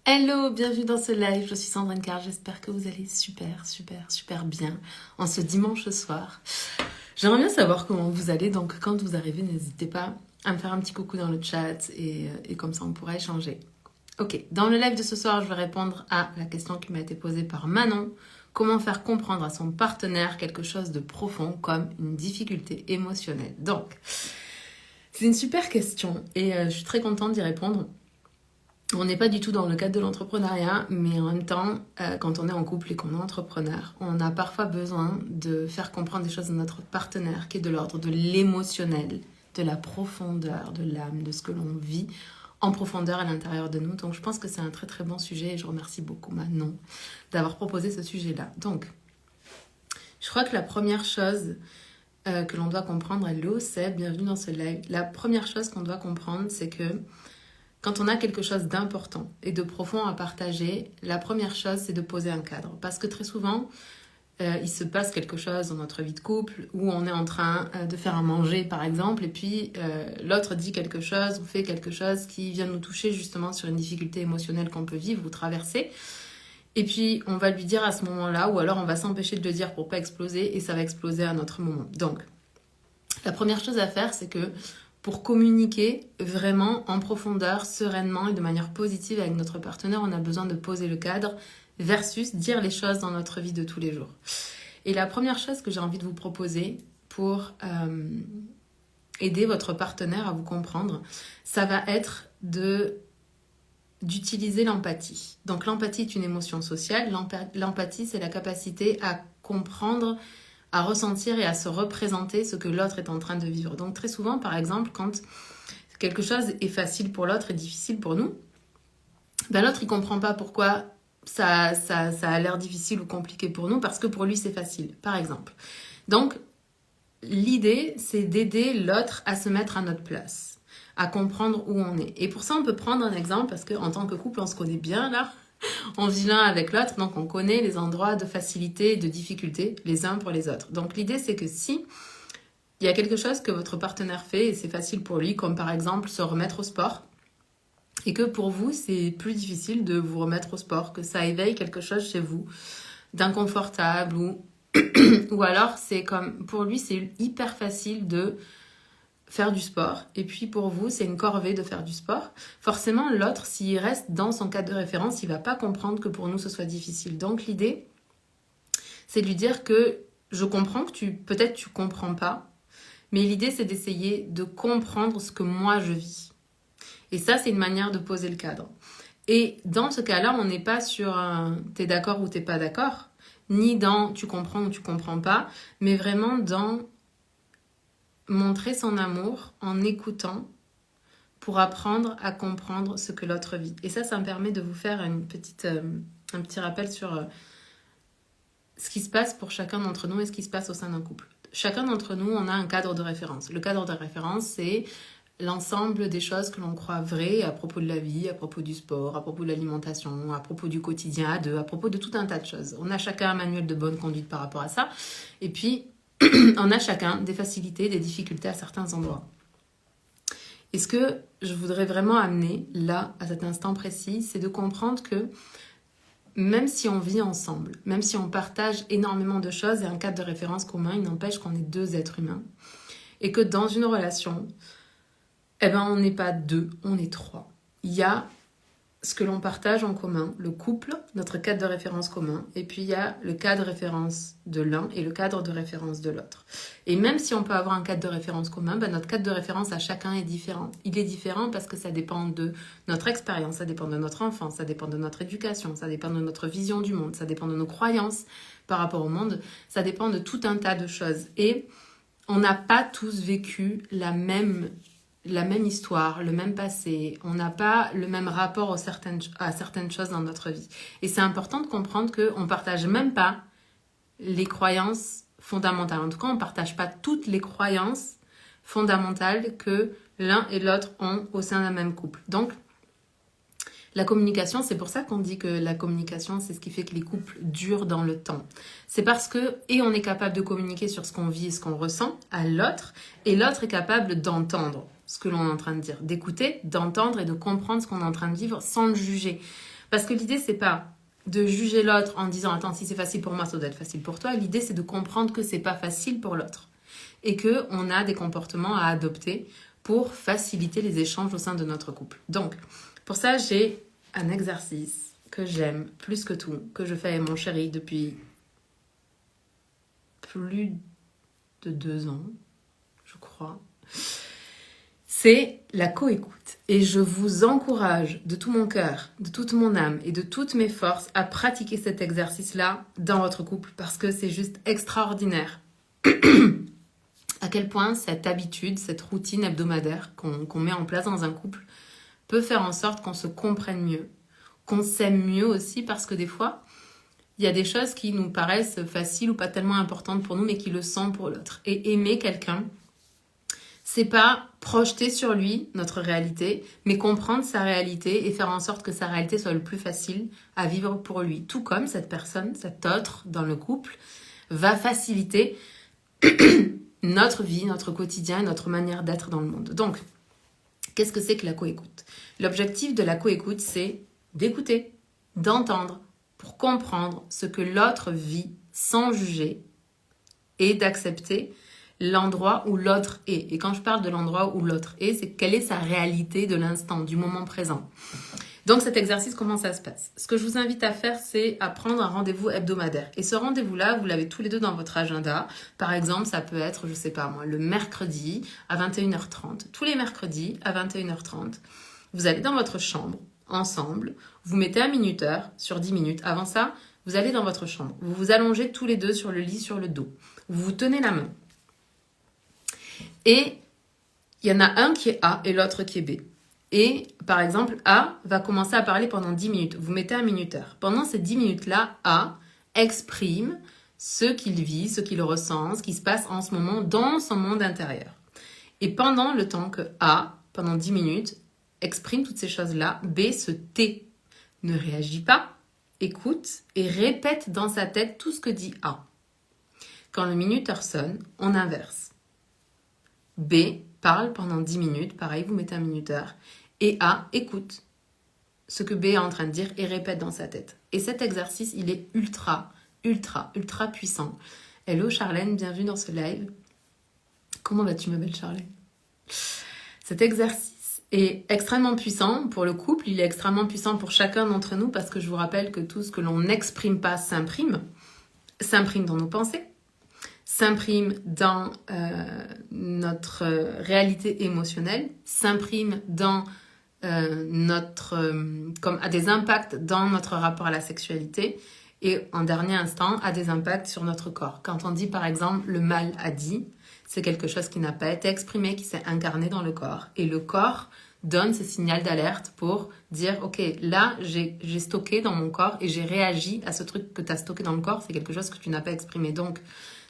Hello, bienvenue dans ce live, je suis Sandrine Carr, j'espère que vous allez super bien en ce dimanche soir. J'aimerais bien savoir comment vous allez, donc quand vous arrivez, n'hésitez pas à me faire un petit coucou dans le chat et comme ça on pourra échanger. Ok, dans le live de ce soir, je vais répondre à la question qui m'a été posée par Manon. Comment faire comprendre à son partenaire quelque chose de profond comme une difficulté émotionnelle? Donc, c'est une super question et je suis très contente d'y répondre. On n'est pas du tout dans le cadre de l'entrepreneuriat, mais en même temps, quand on est en couple et qu'on est entrepreneur, on a parfois besoin de faire comprendre des choses à notre partenaire qui est de l'ordre de l'émotionnel, de la profondeur, de l'âme, de ce que l'on vit en profondeur à l'intérieur de nous. Donc je pense que c'est un très très bon sujet et je remercie beaucoup Manon d'avoir proposé ce sujet-là. Donc, je crois que la première chose que l'on doit comprendre, hello Seb, bienvenue dans ce live. La première chose qu'on doit comprendre, c'est que quand on a quelque chose d'important et de profond à partager, la première chose, c'est de poser un cadre. Parce que très souvent, il se passe quelque chose dans notre vie de couple où on est en train de faire à manger, par exemple, et puis l'autre dit quelque chose ou fait quelque chose qui vient nous toucher justement sur une difficulté émotionnelle qu'on peut vivre ou traverser. Et puis, on va lui dire à ce moment-là, ou alors on va s'empêcher de le dire pour pas exploser, et ça va exploser à notre moment. Donc, la première chose à faire, c'est que pour communiquer vraiment en profondeur, sereinement et de manière positive avec notre partenaire, on a besoin de poser le cadre versus dire les choses dans notre vie de tous les jours. Et la première chose que j'ai envie de vous proposer pour aider votre partenaire à vous comprendre, ça va être d'utiliser l'empathie. Donc l'empathie est une émotion sociale. L'empathie, c'est la capacité à comprendre, à ressentir et à se représenter ce que l'autre est en train de vivre. Donc très souvent, par exemple, quand quelque chose est facile pour l'autre et difficile pour nous, ben l'autre il comprend pas pourquoi ça a l'air difficile ou compliqué pour nous, parce que pour lui c'est facile, par exemple. Donc l'idée, c'est d'aider l'autre à se mettre à notre place, à comprendre où on est. Et pour ça, on peut prendre un exemple, parce qu'en tant que couple, on se connaît bien là. On vit l'un avec l'autre, donc on connaît les endroits de facilité et de difficulté les uns pour les autres. Donc l'idée, c'est que si il y a quelque chose que votre partenaire fait et c'est facile pour lui, comme par exemple se remettre au sport, et que pour vous, c'est plus difficile de vous remettre au sport, que ça éveille quelque chose chez vous d'inconfortable ou alors c'est comme pour lui, c'est hyper facile de faire du sport, et puis pour vous, c'est une corvée de faire du sport. Forcément, l'autre, s'il reste dans son cadre de référence, il va pas comprendre que pour nous, ce soit difficile. Donc l'idée, c'est de lui dire que je comprends que peut-être tu comprends pas, mais l'idée, c'est d'essayer de comprendre ce que moi, je vis. Et ça, c'est une manière de poser le cadre. Et dans ce cas-là, on n'est pas sur un t'es d'accord ou t'es pas d'accord, ni dans tu comprends ou tu comprends pas, mais vraiment dans montrer son amour en écoutant pour apprendre à comprendre ce que l'autre vit. Et ça me permet de vous faire un petit rappel sur ce qui se passe pour chacun d'entre nous et ce qui se passe au sein d'un couple. Chacun d'entre nous, on a un cadre de référence. Le cadre de référence, c'est l'ensemble des choses que l'on croit vraies à propos de la vie, à propos du sport, à propos de l'alimentation, à propos du quotidien à deux, à propos de tout un tas de choses. On a chacun un manuel de bonne conduite par rapport à ça. Et puis, on a chacun des facilités, des difficultés à certains endroits. Et ce que je voudrais vraiment amener là, à cet instant précis, c'est de comprendre que même si on vit ensemble, même si on partage énormément de choses et un cadre de référence commun, il n'empêche qu'on est deux êtres humains. Et que dans une relation, on n'est pas deux, on est trois. Il y a ce que l'on partage en commun, le couple, notre cadre de référence commun, et puis il y a le cadre de référence de l'un et le cadre de référence de l'autre. Et même si on peut avoir un cadre de référence commun, notre cadre de référence à chacun est différent. Il est différent parce que ça dépend de notre expérience, ça dépend de notre enfance, ça dépend de notre éducation, ça dépend de notre vision du monde, ça dépend de nos croyances par rapport au monde, ça dépend de tout un tas de choses. Et on n'a pas tous vécu la même histoire, le même passé, on n'a pas le même rapport à certaines choses dans notre vie. Et c'est important de comprendre qu'on ne partage même pas les croyances fondamentales. En tout cas, on ne partage pas toutes les croyances fondamentales que l'un et l'autre ont au sein d'un même couple. Donc, la communication, c'est pour ça qu'on dit que la communication, c'est ce qui fait que les couples durent dans le temps. C'est parce que, et on est capable de communiquer sur ce qu'on vit et ce qu'on ressent à l'autre, et l'autre est capable d'entendre ce que l'on est en train de dire, d'écouter, d'entendre et de comprendre ce qu'on est en train de vivre sans le juger. Parce que l'idée, c'est pas de juger l'autre en disant « Attends, si c'est facile pour moi, ça doit être facile pour toi ». L'idée, c'est de comprendre que c'est pas facile pour l'autre et qu'on a des comportements à adopter pour faciliter les échanges au sein de notre couple. Donc, pour ça, j'ai un exercice que j'aime plus que tout, que je fais avec mon chéri depuis plus de 2 ans, je crois. C'est la coécoute. Et je vous encourage de tout mon cœur, de toute mon âme et de toutes mes forces à pratiquer cet exercice-là dans votre couple parce que c'est juste extraordinaire. À quel point cette habitude, cette routine hebdomadaire qu'on met en place dans un couple peut faire en sorte qu'on se comprenne mieux, qu'on s'aime mieux aussi parce que des fois, il y a des choses qui nous paraissent faciles ou pas tellement importantes pour nous mais qui le sont pour l'autre. Et aimer quelqu'un, c'est pas projeter sur lui notre réalité, mais comprendre sa réalité et faire en sorte que sa réalité soit le plus facile à vivre pour lui. Tout comme cette personne, cet autre dans le couple, va faciliter notre vie, notre quotidien et notre manière d'être dans le monde. Donc, qu'est-ce que c'est que la coécoute? L'objectif de la coécoute, c'est d'écouter, d'entendre, pour comprendre ce que l'autre vit sans juger et d'accepter l'endroit où l'autre est. Et quand je parle de l'endroit où l'autre est, c'est quelle est sa réalité de l'instant, du moment présent. Donc cet exercice, comment ça se passe? Ce que je vous invite à faire, c'est à prendre un rendez-vous hebdomadaire. Et ce rendez-vous-là, vous l'avez tous les deux dans votre agenda. Par exemple, ça peut être, je sais pas moi, le mercredi à 21h30. Tous les mercredis à 21h30, vous allez dans votre chambre, ensemble, vous mettez un minuteur sur 10 minutes. Avant ça, vous allez dans votre chambre. Vous vous allongez tous les deux sur le lit, sur le dos. Vous vous tenez la main. Et il y en a un qui est A et l'autre qui est B. Et par exemple, A va commencer à parler pendant 10 minutes. Vous mettez un minuteur. Pendant ces 10 minutes-là, A exprime ce qu'il vit, ce qu'il ressent, ce qui se passe en ce moment dans son monde intérieur. Et pendant le temps que A, pendant 10 minutes, exprime toutes ces choses-là, B se tait, ne réagit pas, écoute et répète dans sa tête tout ce que dit A. Quand le minuteur sonne, on inverse. B parle pendant 10 minutes, pareil, vous mettez un minuteur, et A écoute ce que B est en train de dire et répète dans sa tête. Et cet exercice, il est ultra puissant. Hello Charlène, bienvenue dans ce live. Comment vas-tu ma belle Charlène? Cet exercice est extrêmement puissant pour le couple, il est extrêmement puissant pour chacun d'entre nous parce que je vous rappelle que tout ce que l'on n'exprime pas s'imprime dans nos pensées, s'imprime dans notre réalité émotionnelle, s'imprime dans comme a des impacts dans notre rapport à la sexualité et en dernier instant a des impacts sur notre corps. Quand on dit par exemple le mal a dit, c'est quelque chose qui n'a pas été exprimé, qui s'est incarné dans le corps et le corps donne ce signal d'alerte pour dire ok, là j'ai stocké dans mon corps et j'ai réagi à ce truc que tu as stocké dans le corps, c'est quelque chose que tu n'as pas exprimé. Donc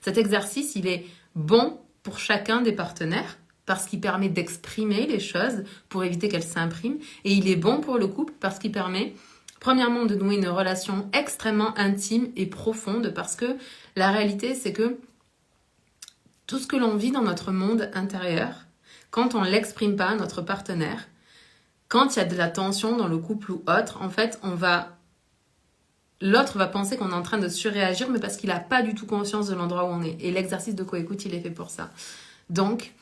cet exercice, il est bon pour chacun des partenaires parce qu'il permet d'exprimer les choses pour éviter qu'elles s'impriment. Et il est bon pour le couple parce qu'il permet, premièrement, de nouer une relation extrêmement intime et profonde parce que la réalité, c'est que tout ce que l'on vit dans notre monde intérieur, quand on ne l'exprime pas à notre partenaire, quand il y a de la tension dans le couple ou autre, en fait, l'autre va penser qu'on est en train de surréagir, mais parce qu'il n'a pas du tout conscience de l'endroit où on est. Et l'exercice de coécoute, il est fait pour ça. Donc,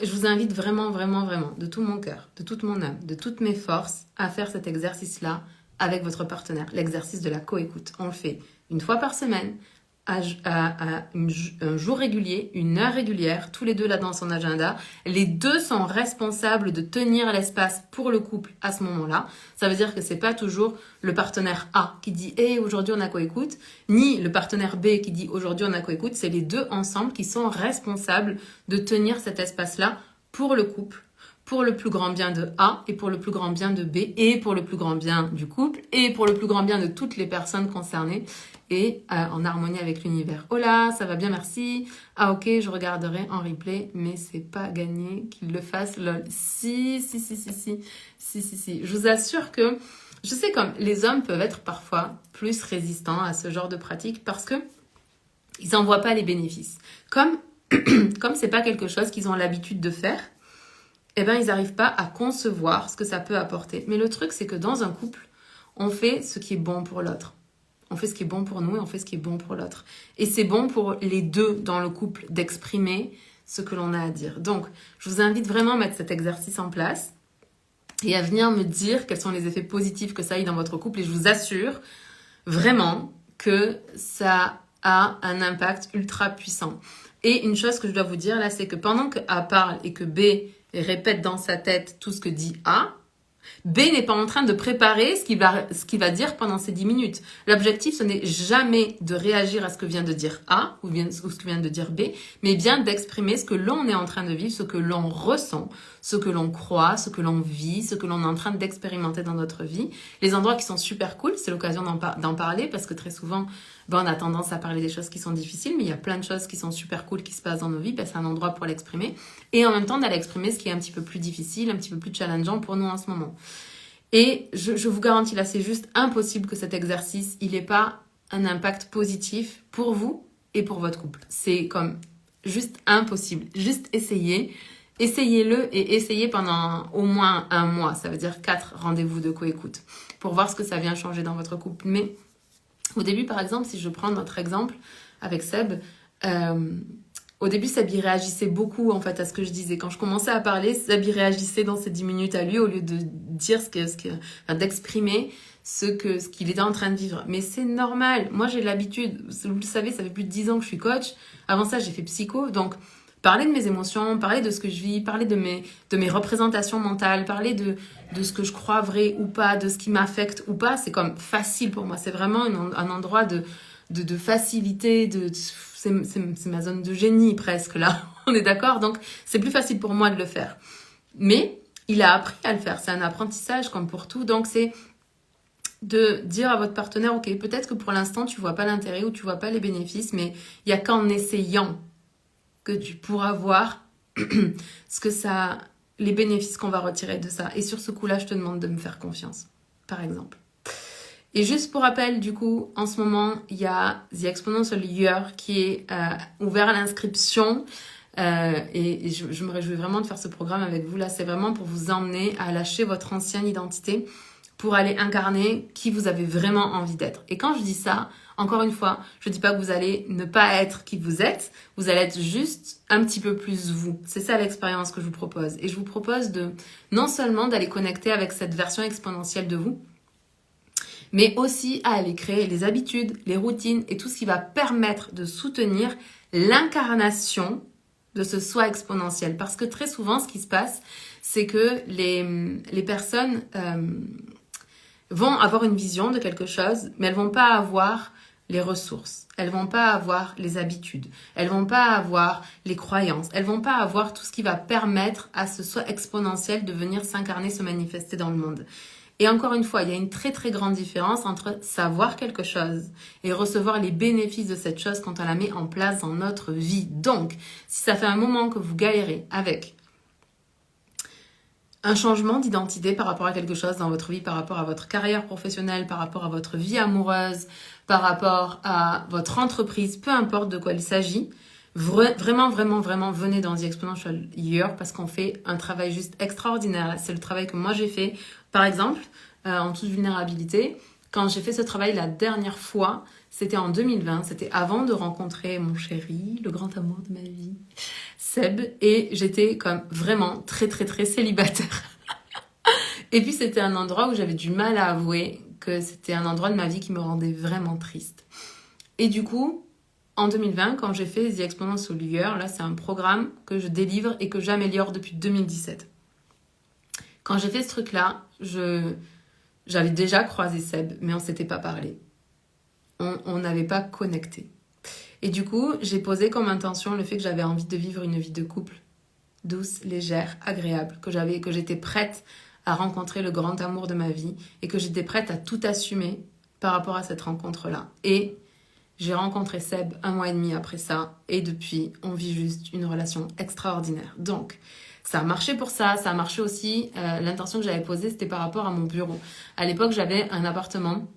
je vous invite vraiment, de tout mon cœur, de toute mon âme, de toutes mes forces, à faire cet exercice-là avec votre partenaire. L'exercice de la coécoute. On le fait une fois par semaine, un jour régulier, une heure régulière, tous les deux là dans son agenda. Les deux sont responsables de tenir l'espace pour le couple à ce moment-là. Ça veut dire que c'est pas toujours le partenaire A qui dit hey, aujourd'hui on a coécoute, ni le partenaire B qui dit aujourd'hui on a coécoute. C'est les deux ensemble qui sont responsables de tenir cet espace-là pour le couple, pour le plus grand bien de A et pour le plus grand bien de B et pour le plus grand bien du couple et pour le plus grand bien de toutes les personnes concernées et en harmonie avec l'univers. Oh là, ça va bien, merci. Ah ok, je regarderai en replay, mais c'est pas gagné qu'il le fasse, lol. Si. Je vous assure que, je sais comme les hommes peuvent être parfois plus résistants à ce genre de pratique parce que ils n'en voient pas les bénéfices. Comme c'est pas quelque chose qu'ils ont l'habitude de faire, eh ben ils n'arrivent pas à concevoir ce que ça peut apporter. Mais le truc, c'est que dans un couple, on fait ce qui est bon pour l'autre. On fait ce qui est bon pour nous et on fait ce qui est bon pour l'autre. Et c'est bon pour les deux dans le couple d'exprimer ce que l'on a à dire. Donc, je vous invite vraiment à mettre cet exercice en place et à venir me dire quels sont les effets positifs que ça a eu dans votre couple. Et je vous assure vraiment que ça a un impact ultra puissant. Et une chose que je dois vous dire là, c'est que pendant que A parle et que B répète dans sa tête tout ce que dit A, B n'est pas en train de préparer ce qu'il va dire pendant ces 10 minutes. L'objectif, ce n'est jamais de réagir à ce que vient de dire A ou ce que vient de dire B, mais bien d'exprimer ce que l'on est en train de vivre, ce que l'on ressent, ce que l'on croit, ce que l'on vit, ce que l'on est en train d'expérimenter dans notre vie. Les endroits qui sont super cool, c'est l'occasion d'en parler parce que très souvent, on a tendance à parler des choses qui sont difficiles, mais il y a plein de choses qui sont super cool qui se passent dans nos vies, c'est un endroit pour l'exprimer. Et en même temps, d'aller exprimer ce qui est un petit peu plus difficile, un petit peu plus challengeant pour nous en ce moment. Et je vous garantis là, c'est juste impossible que cet exercice, il n'ait pas un impact positif pour vous et pour votre couple. C'est comme juste impossible. Juste essayez. Essayez-le et essayez pendant au moins 1 mois. Ça veut dire 4 rendez-vous de co-écoute pour voir ce que ça vient changer dans votre couple. Mais au début, par exemple, si je prends notre exemple avec Seb, au début, Seb y réagissait beaucoup en fait à ce que je disais. Quand je commençais à parler, Seb y réagissait dans ces 10 minutes à lui au lieu de dire d'exprimer ce qu'il était en train de vivre. Mais c'est normal. Moi, j'ai l'habitude. Vous le savez, ça fait plus de 10 ans que je suis coach. Avant ça, j'ai fait psycho. Donc, parler de mes émotions, parler de ce que je vis, parler de mes représentations mentales, parler de ce que je crois vrai ou pas, de ce qui m'affecte ou pas, c'est comme facile pour moi. C'est vraiment un endroit de facilité, c'est ma zone de génie presque là, on est d'accord? Donc c'est plus facile pour moi de le faire. Mais il a appris à le faire, c'est un apprentissage comme pour tout, donc c'est de dire à votre partenaire, ok, peut-être que pour l'instant tu vois pas l'intérêt ou tu vois pas les bénéfices, mais il y a qu'en essayant que tu pourras voir les bénéfices qu'on va retirer de ça. Et sur ce coup-là, je te demande de me faire confiance, par exemple. Et juste pour rappel, du coup, en ce moment, il y a The Exponential Year qui est ouvert à l'inscription. Et je me réjouis vraiment de faire ce programme avec vous. Là, c'est vraiment pour vous emmener à lâcher votre ancienne identité pour aller incarner qui vous avez vraiment envie d'être. Et quand je dis ça, encore une fois, je ne dis pas que vous allez ne pas être qui vous êtes, vous allez être juste un petit peu plus vous. C'est ça l'expérience que je vous propose. Et je vous propose non seulement d'aller connecter avec cette version exponentielle de vous, mais aussi à aller créer les habitudes, les routines et tout ce qui va permettre de soutenir l'incarnation de ce soi exponentiel. Parce que très souvent, ce qui se passe, c'est que les personnes vont avoir une vision de quelque chose, mais elles vont pas avoir les ressources, elles vont pas avoir les habitudes, elles vont pas avoir les croyances, elles vont pas avoir tout ce qui va permettre à ce soi exponentiel de venir s'incarner, se manifester dans le monde. Et encore une fois, il y a une très très grande différence entre savoir quelque chose et recevoir les bénéfices de cette chose quand on la met en place dans notre vie. Donc, si ça fait un moment que vous galérez avec un changement d'identité par rapport à quelque chose dans votre vie, par rapport à votre carrière professionnelle, par rapport à votre vie amoureuse, par rapport à votre entreprise, peu importe de quoi il s'agit, vraiment, venez dans The Exponential Year parce qu'on fait un travail juste extraordinaire. C'est le travail que moi j'ai fait. Par exemple, en toute vulnérabilité, quand j'ai fait ce travail la dernière fois, c'était en 2020, c'était avant de rencontrer mon chéri, le grand amour de ma vie, Seb, et j'étais comme vraiment très très très célibataire. Et puis c'était un endroit où j'avais du mal à avouer que c'était un endroit de ma vie qui me rendait vraiment triste. Et du coup, en 2020, quand j'ai fait The Exponential Year, là c'est un programme que je délivre et que j'améliore depuis 2017. Quand j'ai fait ce truc-là, j'avais déjà croisé Seb, mais on ne s'était pas parlé. On n'avait pas connecté. Et du coup, j'ai posé comme intention le fait que j'avais envie de vivre une vie de couple douce, légère, agréable, que j'étais prête à rencontrer le grand amour de ma vie et que j'étais prête à tout assumer par rapport à cette rencontre-là. Et j'ai rencontré Seb 1 mois et demi après ça et depuis, on vit juste une relation extraordinaire. Donc, ça a marché pour ça a marché aussi. L'intention que j'avais posée, c'était par rapport à mon bureau. À l'époque, j'avais un appartement,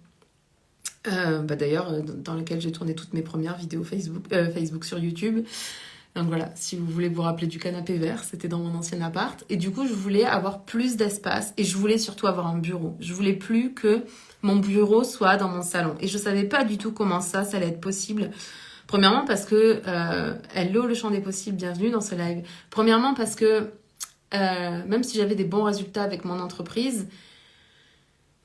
d'ailleurs, dans lequel j'ai tourné toutes mes premières vidéos Facebook sur YouTube. Donc voilà, si vous voulez vous rappeler du canapé vert, c'était dans mon ancien appart. Et du coup, je voulais avoir plus d'espace et je voulais surtout avoir un bureau. Je voulais plus que mon bureau soit dans mon salon. Et je savais pas du tout comment ça allait être possible. Premièrement parce que, hello le champ des possibles, bienvenue dans ce live. Premièrement parce que, même si j'avais des bons résultats avec mon entreprise,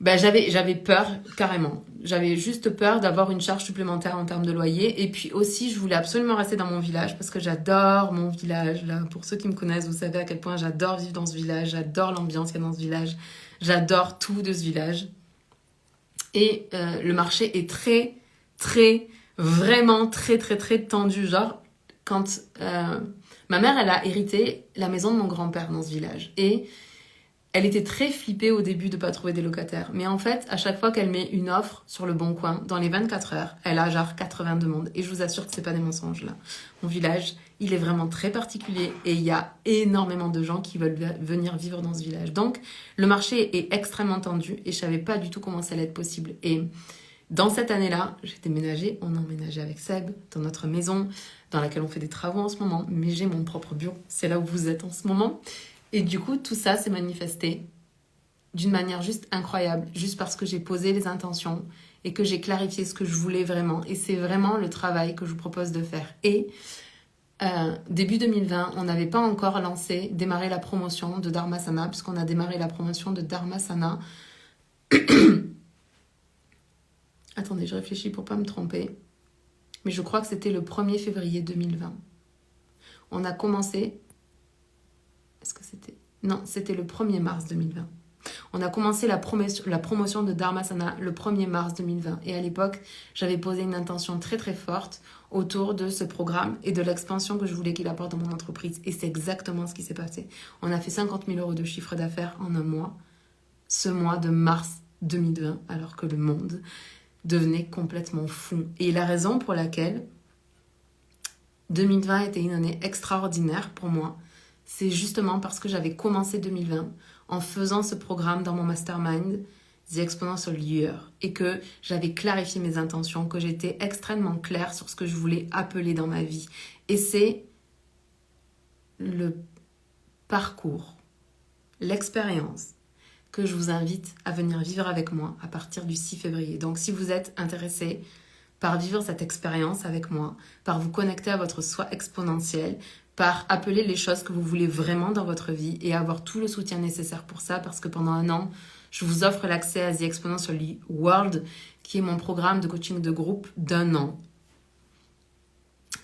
ben j'avais peur, carrément. J'avais juste peur d'avoir une charge supplémentaire en termes de loyer. Et puis aussi, je voulais absolument rester dans mon village parce que j'adore mon village. Là, pour ceux qui me connaissent, vous savez à quel point j'adore vivre dans ce village. J'adore l'ambiance qu'il y a dans ce village. J'adore tout de ce village. Et le marché est vraiment très tendu. Genre, quand ma mère, elle a hérité la maison de mon grand-père dans ce village. Et elle était très flippée au début de ne pas trouver des locataires. Mais en fait, à chaque fois qu'elle met une offre sur le Bon Coin, dans les 24 heures, elle a genre 80 demandes. Et je vous assure que c'est pas des mensonges là. Mon village, il est vraiment très particulier et il y a énormément de gens qui veulent venir vivre dans ce village. Donc, le marché est extrêmement tendu et je savais pas du tout comment ça allait être possible. Et dans cette année-là, j'ai déménagé, on a emménagé avec Seb dans notre maison dans laquelle on fait des travaux en ce moment. Mais j'ai mon propre bureau. C'est là où vous êtes en ce moment. Et du coup, tout ça s'est manifesté d'une manière juste incroyable, juste parce que j'ai posé les intentions et que j'ai clarifié ce que je voulais vraiment. Et c'est vraiment le travail que je vous propose de faire. Et début 2020, on n'avait pas encore démarré la promotion de Dharmasana, puisqu'on a démarré la promotion de Dharmasana. Attendez, je réfléchis pour pas me tromper. Mais je crois que c'était le 1er février 2020. On a commencé... Est-ce que c'était... Non, c'était le 1er mars 2020. On a commencé la promotion de Dharmasana le 1er mars 2020. Et à l'époque, j'avais posé une intention très forte autour de ce programme et de l'expansion que je voulais qu'il apporte dans mon entreprise. Et c'est exactement ce qui s'est passé. On a fait 50 000 € de chiffre d'affaires en un mois. Ce mois de mars 2020, alors que le monde devenait complètement fou. Et la raison pour laquelle 2020 était une année extraordinaire pour moi, c'est justement parce que j'avais commencé 2020 en faisant ce programme dans mon mastermind, The Exponential Year, et que j'avais clarifié mes intentions, que j'étais extrêmement claire sur ce que je voulais appeler dans ma vie. Et c'est le parcours, l'expérience que je vous invite à venir vivre avec moi à partir du 6 février. Donc si vous êtes intéressé par vivre cette expérience avec moi, par vous connecter à votre soi exponentiel, par appeler les choses que vous voulez vraiment dans votre vie et avoir tout le soutien nécessaire pour ça, parce que pendant un an, je vous offre l'accès à The Exponential World, qui est mon programme de coaching de groupe d'1 an,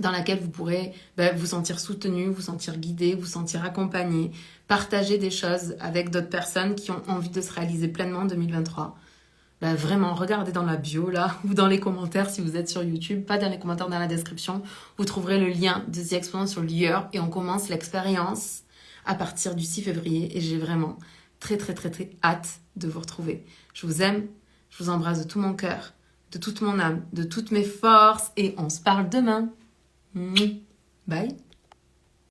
dans laquelle vous pourrez vous sentir soutenu, vous sentir guidé, vous sentir accompagné, partager des choses avec d'autres personnes qui ont envie de se réaliser pleinement en 2023. Vraiment, regardez dans la bio là, ou dans les commentaires si vous êtes sur YouTube, pas dans les commentaires, dans la description, vous trouverez le lien de The Exponential Year et on commence l'expérience à partir du 6 février et j'ai vraiment très hâte de vous retrouver. Je vous aime, je vous embrasse de tout mon cœur, de toute mon âme, de toutes mes forces et on se parle demain. Bye.